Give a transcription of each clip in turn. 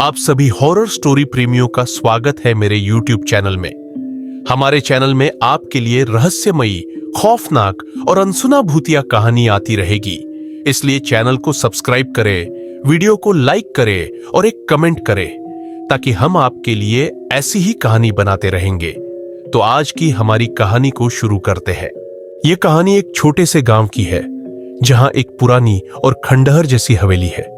आप सभी horror story प्रेमियों का स्वागत है मेरे YouTube चैनल में। हमारे चैनल में आपके लिए रहस्यमयी, खौफनाक और अनसुना भूतिया कहानी आती रहेगी। इसलिए चैनल को सब्सक्राइब करें, वीडियो को लाइक करें और एक कमेंट करें ताकि हम आपके लिए ऐसी ही कहानी बनाते रहेंगे। तो आज की हमारी कहानी को शुरू करते हैं। यह कहानी एक छोटे से गांव की है जहां एक पुरानी और खंडहर जैसी हवेली है।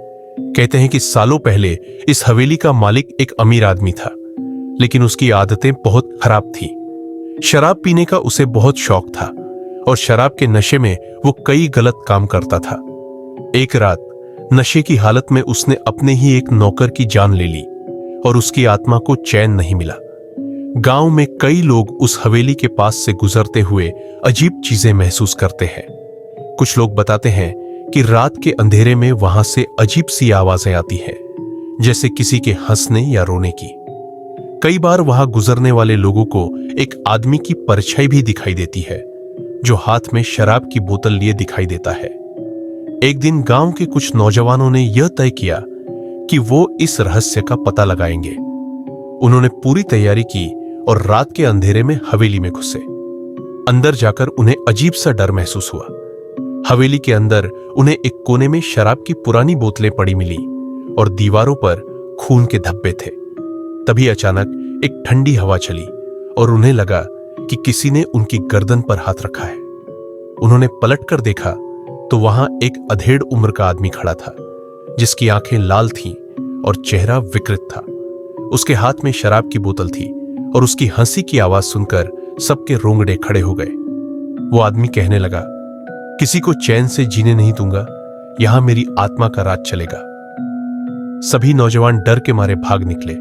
कहते हैं कि सालों पहले इस हवेली का मालिक एक अमीर आदमी था, लेकिन उसकी आदतें बहुत खराब थीं। शराब पीने का उसे बहुत शौक था और शराब के नशे में वो कई गलत काम करता था। एक रात नशे की हालत में उसने अपने ही एक नौकर की जान ले ली और उसकी आत्मा को चैन नहीं मिला। गांव में कई लोग उस हवेली के पास से गुजरते हुए अजीब चीजें महसूस करते हैं। कुछ लोग बताते हैं कि रात के अंधेरे में वहां से अजीब सी आवाजें आती हैं, जैसे किसी के हंसने या रोने की। कई बार वहां गुजरने वाले लोगों को एक आदमी की परछाई भी दिखाई देती है, जो हाथ में शराब की बोतल लिए दिखाई देता है। एक दिन गांव के कुछ नौजवानों ने यह तय किया कि वो इस रहस्य का पता लगाएंगे। उन्होंने पूरी तैयारी की और रात के अंधेरे में हवेली में घुसे। अंदर जाकर उन्हें अजीब सा डर महसूस हुआ। हवेली के अंदर उन्हें एक कोने में शराब की पुरानी बोतलें पड़ी मिली और दीवारों पर खून के धब्बे थे। तभी अचानक एक ठंडी हवा चली और उन्हें लगा कि किसी ने उनकी गर्दन पर हाथ रखा है। उन्होंने पलटकर देखा तो वहां एक अधेड़ उम्र का आदमी खड़ा था, जिसकी आंखें लाल थीं और चेहरा विकृत था। उसके हाथ में शराब की बोतल थी और उसकी हंसी की आवाज सुनकर सबके रोंगटे खड़े हो गए। वो आदमी कहने लगा, किसी को चैन से जीने नहीं दूंगा, यहां मेरी आत्मा का राज चलेगा। सभी नौजवान डर के मारे भाग निकले,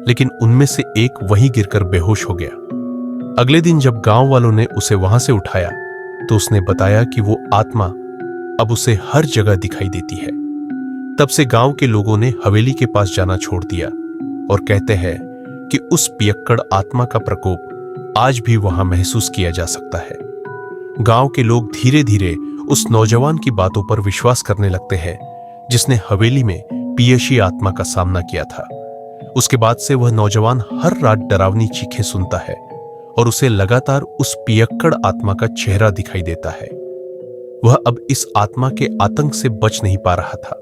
लेकिन उनमें से एक वहीं गिरकर बेहोश हो गया। अगले दिन जब गांव वालों ने उसे वहां से उठाया तो उसने बताया कि वो आत्मा अब उसे हर जगह दिखाई देती है। तब से गांव के लोगों ने हवेली के पास जाना छोड़ दिया और कहते हैं कि उस पियक्कड़ आत्मा का प्रकोप आज भी वहां महसूस किया जा सकता है। गांव के लोग धीरे धीरे उस नौजवान की बातों पर विश्वास करने लगते हैं, जिसने हवेली में पियशी आत्मा का सामना किया था। उसके बाद से वह नौजवान हर रात डरावनी चीखें सुनता है और उसे लगातार उस पियक्कड़ आत्मा का चेहरा दिखाई देता है। वह अब इस आत्मा के आतंक से बच नहीं पा रहा था।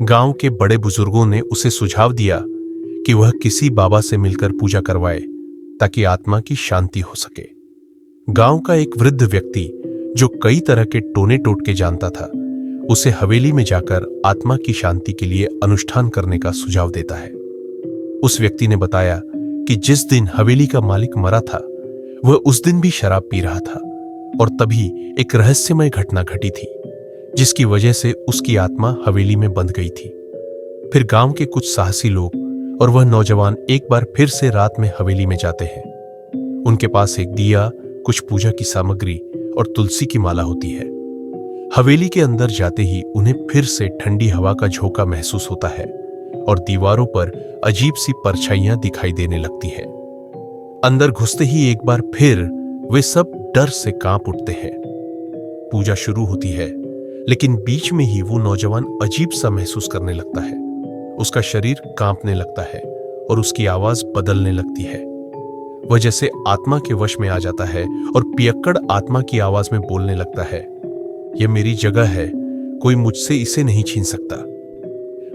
गांव के बड़े बुजुर्गों ने उसे सुझाव दिया कि वह किसी बाबा से मिलकर पूजा करवाए ताकि आत्मा की शांति हो सके। गांव का एक वृद्ध व्यक्ति जो कई तरह के टोने टोटके जानता था, उसे हवेली में जाकर आत्मा की शांति के लिए अनुष्ठान करने का सुझाव देता है। उस व्यक्ति ने बताया कि जिस दिन हवेली का मालिक मरा था, वह उस दिन भी शराब पी रहा था और तभी एक रहस्यमय घटना घटी थी, जिसकी वजह से उसकी आत्मा हवेली में बंध गई थी। फिर गांव के कुछ साहसी लोग और वह नौजवान एक बार फिर से रात में हवेली में जाते हैं। उनके पास एक दिया, कुछ पूजा की सामग्री और तुलसी की माला होती है। हवेली के अंदर जाते ही उन्हें फिर से ठंडी हवा का झोंका महसूस होता है और दीवारों पर अजीब सी परछाइयां दिखाई देने लगती है। अंदर घुसते ही एक बार फिर वे सब डर से कांप उठते हैं। पूजा शुरू होती है, लेकिन बीच में ही वो नौजवान अजीब सा महसूस करने लगता है। उसका शरीर कांपने लगता है और उसकी आवाज बदलने लगती है। वह जैसे आत्मा के वश में आ जाता है और पियक्कड़ आत्मा की आवाज में बोलने लगता है, यह मेरी जगह है, कोई मुझसे इसे नहीं छीन सकता।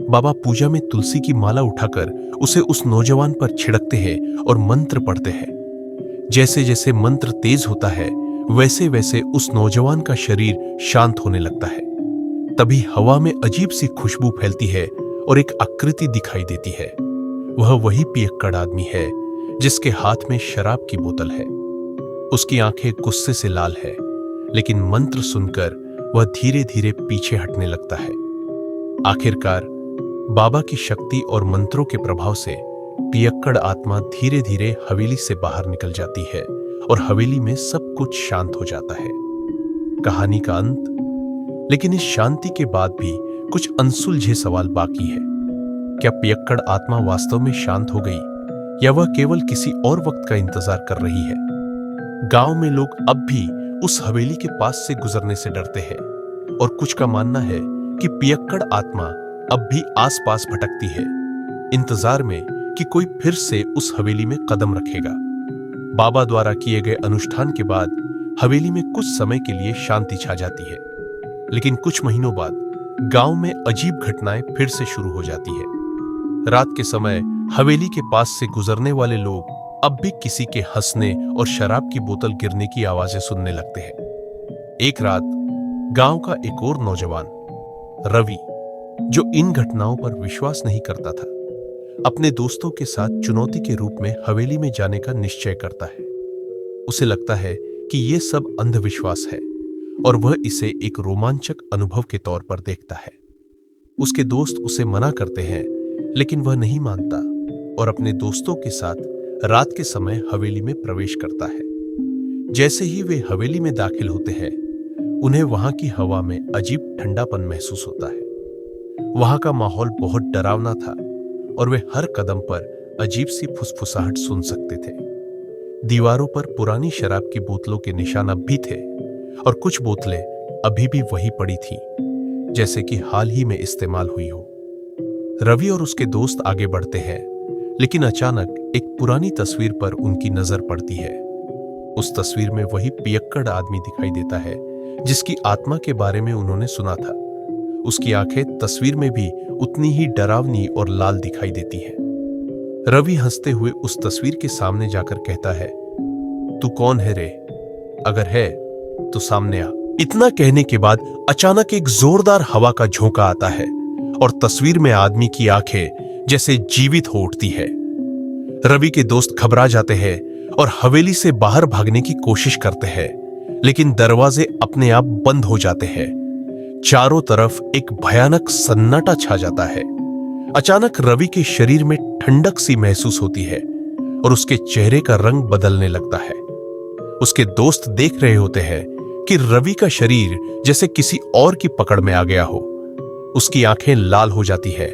बाबा पूजा में तुलसी की माला उठाकर उसे उस नौजवान पर छिड़कते हैं और मंत्र पढ़ते हैं। जैसे जैसे मंत्र तेज होता है, वैसे वैसे उस नौजवान का शरीर शांत होने लगता है। तभी हवा में अजीब सी खुशबू फैलती है और एक आकृति दिखाई देती है। वह वही पियक्कड़ आदमी है जिसके हाथ में शराब की बोतल है। उसकी आंखें गुस्से से लाल है, लेकिन मंत्र सुनकर वह धीरे धीरे पीछे हटने लगता है। आखिरकार बाबा की शक्ति और मंत्रों के प्रभाव से पियक्कड़ आत्मा धीरे धीरे हवेली से बाहर निकल जाती है और हवेली में सब कुछ शांत हो जाता है। कहानी का अंत। लेकिन इस शांति के बाद भी कुछ अनसुलझे सवाल बाकी है। क्या पियक्कड़ आत्मा वास्तव में शांत हो गई या वह केवल किसी और वक्त का इंतजार कर रही है? गांव में लोग अब भी उस हवेली के पास से गुजरने से डरते हैं और कुछ का मानना है कि पियक्कड़ आत्मा अब भी आसपास भटकती है। इंतजार में कि कोई फिर से उस हवेली में कदम रखेगा। बाबा द्वारा किए गए अनुष्ठान के बाद हवेली में कुछ समय के लिए शांति छा जाती है, लेकिन कुछ महीनों बाद गांव में अजीब घटनाएं फिर से शुरू हो जाती है। रात के समय हवेली के पास से गुजरने वाले लोग अब भी किसी के हंसने और शराब की बोतल गिरने की आवाजें सुनने लगते हैं। एक रात गांव का एक और नौजवान रवि, जो इन घटनाओं पर विश्वास नहीं करता था, अपने दोस्तों के साथ चुनौती के रूप में हवेली में जाने का निश्चय करता है। उसे लगता है कि यह सब अंधविश्वास है और वह इसे एक रोमांचक अनुभव के तौर पर देखता है। उसके दोस्त उसे मना करते हैं, लेकिन वह नहीं मानता और अपने दोस्तों के साथ रात के समय हवेली में प्रवेश करता है। जैसे ही वे हवेली में दाखिल होते हैं, उन्हें वहां की हवा में अजीब ठंडापन महसूस होता है। वहां का माहौल बहुत डरावना था और वे हर कदम पर अजीब सी फुसफुसाहट सुन सकते थे। दीवारों पर पुरानी शराब की बोतलों के निशान अब भी थे और कुछ बोतलें अभी भी वही पड़ी थीं, जैसे कि हाल ही में इस्तेमाल हुई हो। रवि और उसके दोस्त आगे बढ़ते हैं, लेकिन अचानक एक पुरानी तस्वीर पर उनकी नजर पड़ती है। उस तस्वीर में वही पियक्कड़ आदमी दिखाई देता है जिसकी आत्मा के बारे में उन्होंने सुना था। उसकी आंखें तस्वीर में भी उतनी ही डरावनी और लाल दिखाई देती हैं। रवि हंसते हुए उस तस्वीर के सामने जाकर कहता है, तू कौन है रे? अगर है तो सामने आ। इतना कहने के बाद अचानक एक जोरदार हवा का झोंका आता है और तस्वीर में आदमी की आंखें जैसे जीवित हो उठती है। रवि के दोस्त घबरा जाते हैं और हवेली से बाहर भागने की कोशिश करते हैं, लेकिन दरवाजे अपने आप बंद हो जाते हैं। चारों तरफ एक भयानक सन्नाटा छा जाता है। अचानक रवि के शरीर में ठंडक सी महसूस होती है और उसके चेहरे का रंग बदलने लगता है। उसके दोस्त देख रहे होते हैं कि रवि का शरीर जैसे किसी और की पकड़ में आ गया हो। उसकी आंखें लाल हो जाती है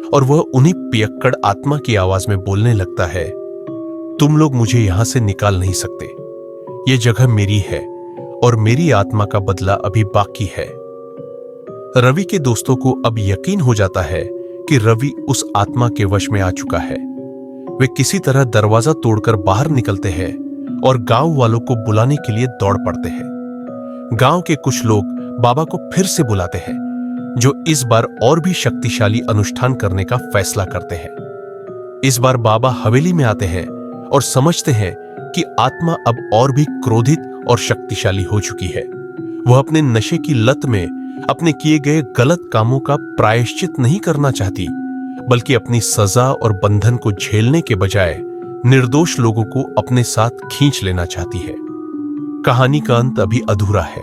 और वह उन्हीं पियक्कड़ आत्मा की आवाज में बोलने लगता है, तुम लोग मुझे यहां से निकाल नहीं सकते। यह जगह मेरी है और मेरी आत्मा का बदला अभी बाकी है। रवि के दोस्तों को अब यकीन हो जाता है कि रवि उस आत्मा के वश में आ चुका है। वे किसी तरह दरवाजा तोड़कर बाहर निकलते हैं और गांव वालों को बुलाने के लिए दौड़ पड़ते हैं। गांव के कुछ लोग बाबा को फिर से बुलाते हैं, जो इस बार और भी शक्तिशाली अनुष्ठान करने का फैसला करते हैं। इस बार बाबा हवेली में आते हैं और समझते हैं कि आत्मा अब और भी क्रोधित और शक्तिशाली हो चुकी है। वह अपने नशे की लत में अपने किए गए गलत कामों का प्रायश्चित नहीं करना चाहती, बल्कि अपनी सजा और बंधन को झेलने के बजाय निर्दोष लोगों को अपने साथ खींच लेना चाहती है। कहानी का अंत अभी अधूरा है।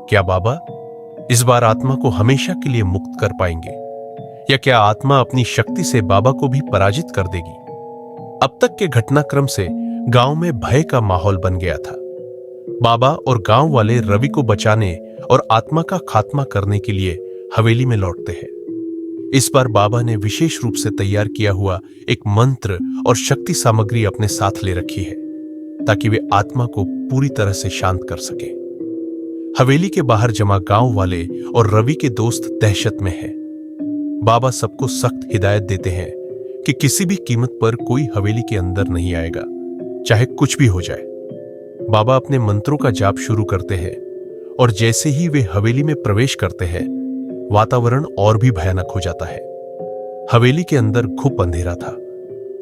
क्या बाबा इस बार आत्मा को हमेशा के लिए मुक्त कर पाएंगे, या क्या आत्मा अपनी शक्ति से बाबा को भी पराजित कर देगी? अब तक के घटनाक्रम से गांव में भय का माहौल बन गया था। बाबा और गांव वाले रवि को बचाने और आत्मा का खात्मा करने के लिए हवेली में लौटते हैं। इस बार बाबा ने विशेष रूप से तैयार किया हुआ एक मंत्र और शक्ति सामग्री अपने साथ ले रखी है, ताकि वे आत्मा को पूरी तरह से शांत कर सके। हवेली के बाहर जमा गांव वाले और रवि के दोस्त दहशत में हैं। बाबा सबको सख्त हिदायत देते हैं कि किसी भी कीमत पर कोई हवेली के अंदर नहीं आएगा, चाहे कुछ भी हो जाए। बाबा अपने मंत्रों का जाप शुरू करते हैं और जैसे ही वे हवेली में प्रवेश करते हैं, वातावरण और भी भयानक हो जाता है। हवेली के अंदर घुप अंधेरा था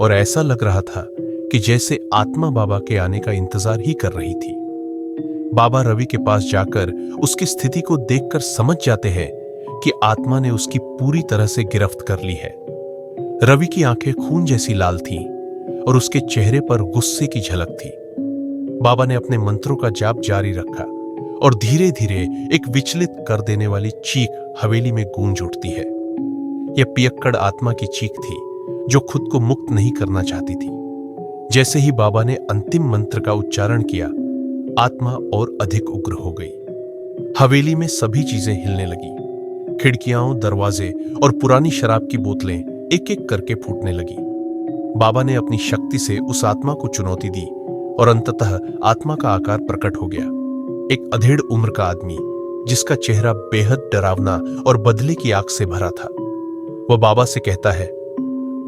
और ऐसा लग रहा था कि जैसे आत्मा बाबा के आने का इंतजार ही कर रही थी। बाबा रवि के पास जाकर उसकी स्थिति को देखकर समझ जाते हैं कि आत्मा ने उसकी पूरी तरह से गिरफ्त कर ली है। रवि की आंखें खून जैसी लाल थीं और उसके चेहरे पर गुस्से की झलक थी। बाबा ने अपने मंत्रों का जाप जारी रखा और धीरे धीरे एक विचलित कर देने वाली चीख हवेली में गूंज उठती है। यह पियक्कड़ आत्मा की चीख थी जो खुद को मुक्त नहीं करना चाहती थी। जैसे ही बाबा ने अंतिम मंत्र का उच्चारण किया, आत्मा और अधिक उग्र हो गई। हवेली में सभी चीजें हिलने लगी। खिड़कियां, दरवाजे और पुरानी शराब की बोतलें एक एक करके फूटने लगी। बाबा ने अपनी शक्ति से उस आत्मा को चुनौती दी और अंततः आत्मा का आकार प्रकट हो गया। एक अधेड़ उम्र का आदमी, जिसका चेहरा बेहद डरावना और बदले की आग से भरा था। वह बाबा से कहता है,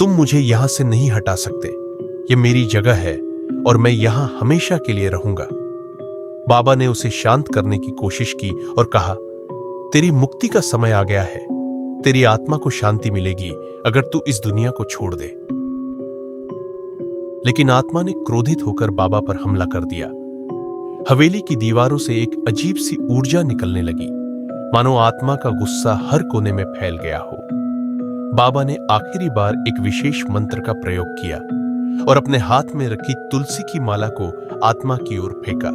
तुम मुझे यहां से नहीं हटा सकते, ये मेरी जगह है और मैं यहां हमेशा के लिए रहूंगा। बाबा ने उसे शांत करने की कोशिश की और कहा, तेरी मुक्ति का समय आ गया है। तेरी आत्मा को शांति मिलेगी अगर तू इस दुनिया को छोड़ दे। लेकिन आत्मा ने क्रोधित होकर बाबा पर हमला कर दिया। हवेली की दीवारों से एक अजीब सी ऊर्जा निकलने लगी, मानो आत्मा का गुस्सा हर कोने में फैल गया हो। बाबा ने आखिरी बार एक विशेष मंत्र का प्रयोग किया और अपने हाथ में रखी तुलसी की माला को आत्मा की ओर फेंका।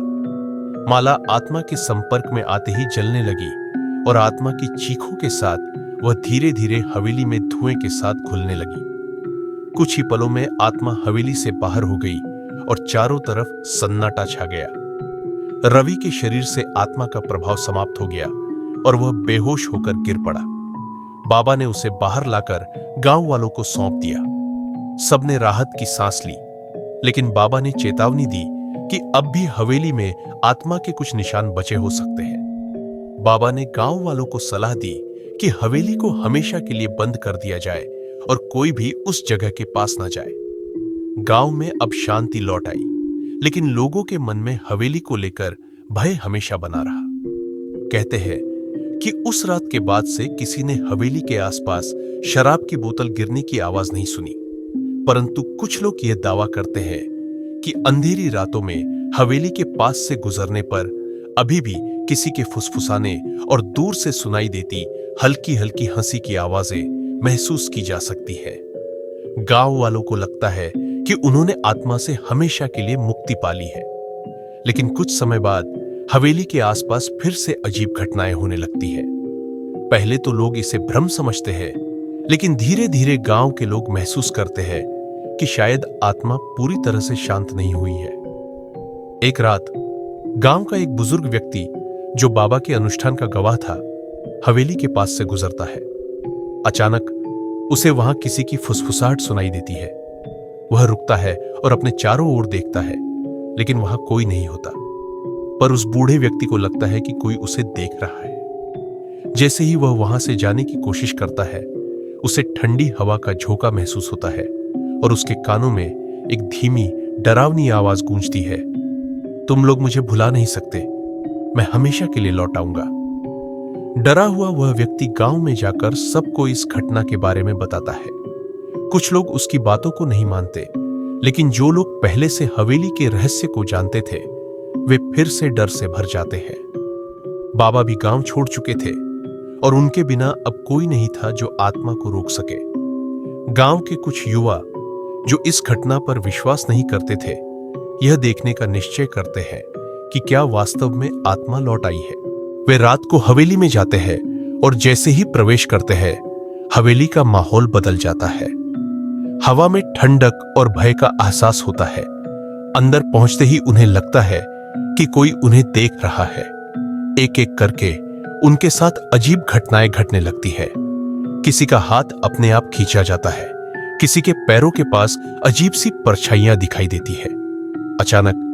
माला आत्मा के संपर्क में आते ही जलने लगी और आत्मा की चीखों के साथ वह धीरे धीरे हवेली में धुएं के साथ घुलने लगी। कुछ ही पलों में आत्मा हवेली से बाहर हो गई और चारों तरफ सन्नाटा छा गया। रवि के शरीर से आत्मा का प्रभाव समाप्त हो गया और वह बेहोश होकर गिर पड़ा। बाबा ने उसे बाहर लाकर गांव वालों को सौंप दिया। सबने राहत की सांस ली, लेकिन बाबा ने चेतावनी दी कि अब भी हवेली में आत्मा के कुछ निशान बचे हो सकते हैं। बाबा ने गांव वालों को सलाह दी कि हवेली को हमेशा के लिए बंद कर दिया जाए और कोई भी उस जगह के पास न जाए। गांव में अब शांति लौट आई, लेकिन लोगों के मन में हवेली को लेकर भय हमेशा बना रहा। कहते हैं कि उस रात के बाद से किसी ने हवेली के आसपास शराब की बोतल गिरने की आवाज नहीं सुनी, परंतु कुछ लोग यह दावा करते हैं कि अंधेरी रातों में हवेली के पास से गुजरने पर अभी भी किसी के फुसफुसाने और दूर से सुनाई देती हल्की हल्की हंसी की आवाजें महसूस की जा सकती है। गांव वालों को लगता है कि उन्होंने आत्मा से हमेशा के लिए मुक्ति पा ली है। लेकिन कुछ समय बाद हवेली के आसपास फिर से अजीब घटनाएं होने लगती है। पहले तो लोग इसे भ्रम समझते हैं, लेकिन धीरे धीरे गांव के लोग महसूस करते हैं कि शायद आत्मा पूरी तरह से शांत नहीं हुई है। एक रात गांव का एक बुजुर्ग व्यक्ति, जो बाबा के अनुष्ठान का गवाह था, हवेली के पास से गुजरता है। अचानक उसे वहां किसी की फुसफुसाहट सुनाई देती है। वह रुकता है और अपने चारों ओर देखता है, लेकिन वहां कोई नहीं होता। पर उस बूढ़े व्यक्ति को लगता है कि कोई उसे देख रहा है। जैसे ही वह वहां से जाने की कोशिश करता है, उसे ठंडी हवा का झोंका महसूस होता है और उसके कानों में एक धीमी डरावनी आवाज गूंजती है, तुम लोग मुझे भुला नहीं सकते, मैं हमेशा के लिए लौट आऊंगा। डरा हुआ वह व्यक्ति गांव में जाकर सबको इस घटना के बारे में बताता है। कुछ लोग उसकी बातों को नहीं मानते, लेकिन जो लोग पहले से हवेली के रहस्य को जानते थे, वे फिर से डर से भर जाते हैं। बाबा भी गांव छोड़ चुके थे और उनके बिना अब कोई नहीं था जो आत्मा को रोक सके। गांव के कुछ युवा जो इस घटना पर विश्वास नहीं करते थे, यह देखने का निश्चय करते हैं कि क्या वास्तव में आत्मा लौट आई है। वे रात को हवेली में जाते हैं और जैसे ही प्रवेश करते हैं, हवेली का माहौल बदल जाता है। हवा में ठंडक और भय का एहसास होता है। अंदर पहुंचते ही उन्हें लगता है कि कोई उन्हें देख रहा है। एक एक करके उनके साथ अजीब घटनाएं घटने लगती है। किसी का हाथ अपने आप खींचा जाता है, किसी के पैरों के पास अजीब सी परछाइयां दिखाई देती है। अचानक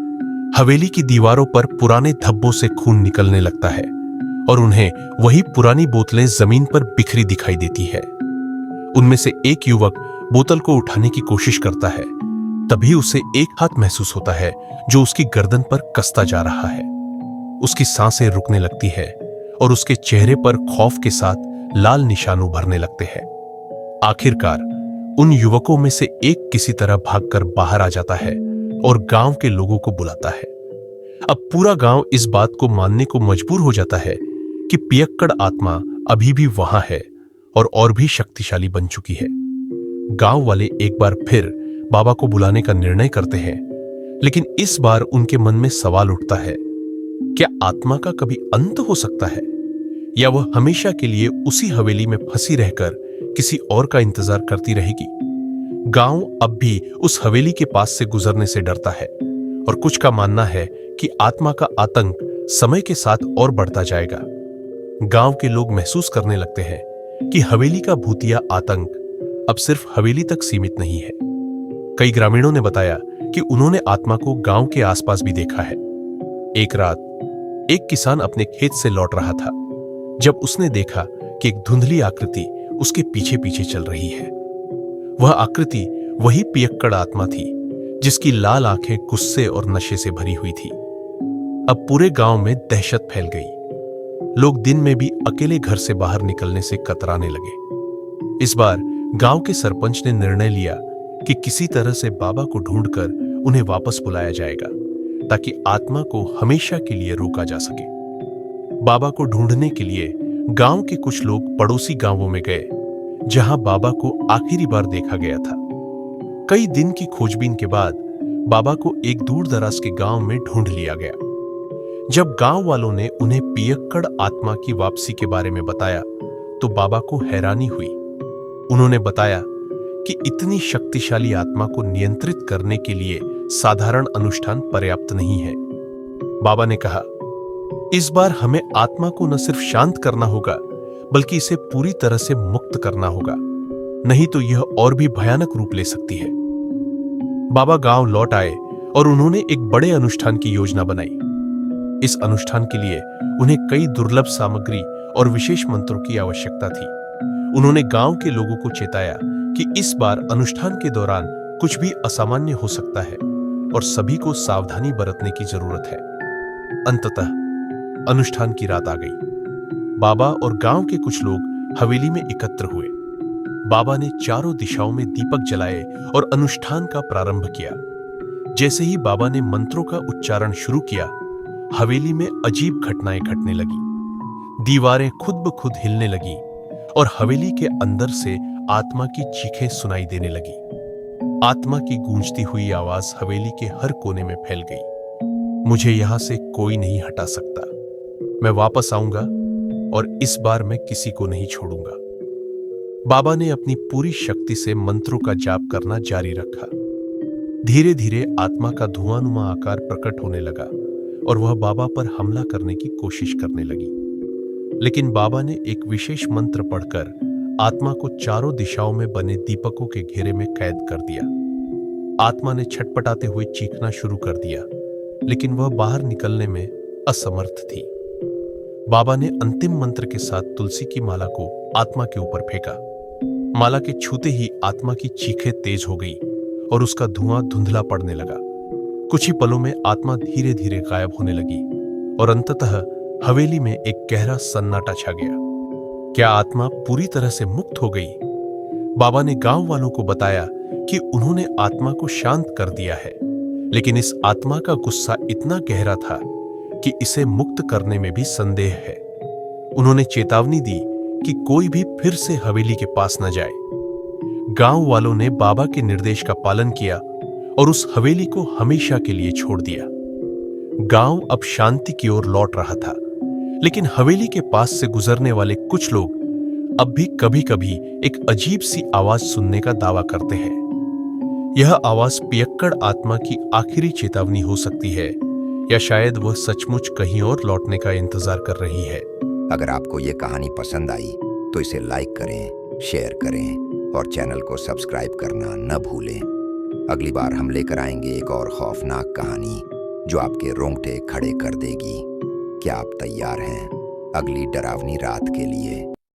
हवेली की दीवारों पर पुराने धब्बों से खून निकलने लगता है और उन्हें वही पुरानी बोतलें जमीन पर बिखरी दिखाई देती है। उनमें से एक युवक बोतल को उठाने की कोशिश करता है। तभी उसे एक हाथ महसूस होता है जो उसकी गर्दन पर कसता जा रहा है। उसकी सांसें रुकने लगती है और उसके चेहरे पर खौफ के साथ लाल निशान उभरने लगते हैं। आखिरकार उन युवकों में से एक किसी तरह भागकर बाहर आ जाता है और गांव के लोगों को बुलाता है। अब पूरा गांव इस बात को मानने को मजबूर हो जाता है कि पियक्कड़ आत्मा अभी भी वहां है और भी शक्तिशाली बन चुकी है। गांव वाले एक बार फिर बाबा को बुलाने का निर्णय करते हैं, लेकिन इस बार उनके मन में सवाल उठता है, क्या आत्मा का कभी अंत हो सकता है या वह हमेशा के लिए उसी हवेली में फंसी रहकर किसी और का इंतजार करती रहेगी। गांव अब भी उस हवेली के पास से गुजरने से डरता है और कुछ का मानना है कि आत्मा का आतंक समय के साथ और बढ़ता जाएगा। गांव के लोग महसूस करने लगते हैं कि हवेली का भूतिया आतंक अब सिर्फ हवेली तक सीमित नहीं है। कई ग्रामीणों ने बताया कि उन्होंने आत्मा को गांव के आसपास भी देखा है। एक रात एक किसान अपने खेत से लौट रहा था जब उसने देखा कि एक धुंधली आकृति उसके पीछे पीछे चल रही है। वह आकृति वही पियक्कड़ आत्मा थी जिसकी लाल आंखें गुस्से और नशे से भरी हुई थी। अब पूरे गांव में दहशत फैल गई। लोग दिन में भी अकेले घर से बाहर निकलने से कतराने लगे। इस बार गांव के सरपंच ने निर्णय लिया कि किसी तरह से बाबा को ढूंढकर उन्हें वापस बुलाया जाएगा ताकि आत्मा को हमेशा के लिए रोका जा सके। बाबा को ढूंढने के लिए गांव के कुछ लोग पड़ोसी गांवों में गए जहां बाबा को आखिरी बार देखा गया था। कई दिन की खोजबीन के बाद बाबा को एक दूर दराज के गांव में ढूंढ लिया गया। जब गांव वालों ने उन्हें पियक्कड़ आत्मा की वापसी के बारे में बताया तो बाबा को हैरानी हुई। उन्होंने बताया कि इतनी शक्तिशाली आत्मा को नियंत्रित करने के लिए साधारण अनुष्ठान पर्याप्त नहीं है। बाबा ने कहा, इस बार हमें आत्मा को न सिर्फ शांत करना होगा बल्कि इसे पूरी तरह से मुक्त करना होगा, नहीं तो यह और भी भयानक रूप ले सकती है। बाबा गांव लौट आए और उन्होंने एक बड़े अनुष्ठान की योजना बनाई। इस अनुष्ठान के लिए उन्हें कई दुर्लभ सामग्री और विशेष मंत्रों की आवश्यकता थी। उन्होंने गांव के लोगों को चेताया कि इस बार अनुष्ठान के दौरान कुछ भी असामान्य हो सकता है और सभी को सावधानी बरतने की जरूरत है। अंततः अनुष्ठान की रात आ गई। बाबा और गांव के कुछ लोग हवेली में एकत्र हुए। बाबा ने चारों दिशाओं में दीपक जलाए और अनुष्ठान का प्रारंभ किया। जैसे ही बाबा ने मंत्रों का उच्चारण शुरू किया, हवेली में अजीब घटनाएं घटने लगी। दीवारें खुद ब खुद हिलने लगी और हवेली के अंदर से आत्मा की चीखें सुनाई देने लगी। आत्मा की गूंजती हुई आवाज हवेली के हर कोने में फैल गई। मुझे यहां से कोई नहीं हटा सकता। मैं वापस आऊंगा और इस बार मैं किसी को नहीं छोड़ूंगा। बाबा ने अपनी पूरी शक्ति से मंत्रों का जाप करना जारी रखा। धीरे धीरे आत्मा का धुआंनुमा आकार प्रकट होने लगा और वह बाबा पर हमला करने की कोशिश करने लगी। लेकिन बाबा ने एक विशेष मंत्र पढ़कर आत्मा को चारों दिशाओं में बने दीपकों के घेरे में कैद कर दिया। आत्मा ने छटपटाते हुए चीखना शुरू कर दिया, लेकिन वह बाहर निकलने में असमर्थ थी। बाबा ने अंतिम मंत्र के साथ तुलसी की माला को आत्मा के ऊपर फेंका। माला के छूते ही आत्मा की चीखें तेज हो गई और उसका धुआं धुंधला पड़ने लगा। कुछ ही पलों में आत्मा धीरे धीरे गायब होने लगी और अंततः हवेली में एक गहरा सन्नाटा छा गया। क्या आत्मा पूरी तरह से मुक्त हो गई? बाबा ने गांव वालों को बताया कि उन्होंने आत्मा को शांत कर दिया है, लेकिन इस आत्मा का गुस्सा इतना गहरा था कि इसे मुक्त करने में भी संदेह है। उन्होंने चेतावनी दी कि कोई भी फिर से हवेली के पास न जाए। गांव वालों ने बाबा के निर्देश का पालन किया और उस हवेली को हमेशा के लिए छोड़ दिया। गांव अब शांति की ओर लौट रहा था, लेकिन हवेली के पास से गुजरने वाले कुछ लोग अब भी कभी-कभी एक अजीब सी आवाज सुनने का दावा करते हैं। यह आवाज पियक्कड़ आत्मा की आखिरी चेतावनी हो सकती है, या शायद वह सचमुच कहीं और लौटने का इंतजार कर रही है। अगर आपको ये कहानी पसंद आई तो इसे लाइक करें, शेयर करें और चैनल को सब्सक्राइब करना न भूलें। अगली बार हम लेकर आएंगे एक और खौफनाक कहानी जो आपके रोंगटे खड़े कर देगी। क्या आप तैयार हैं अगली डरावनी रात के लिए?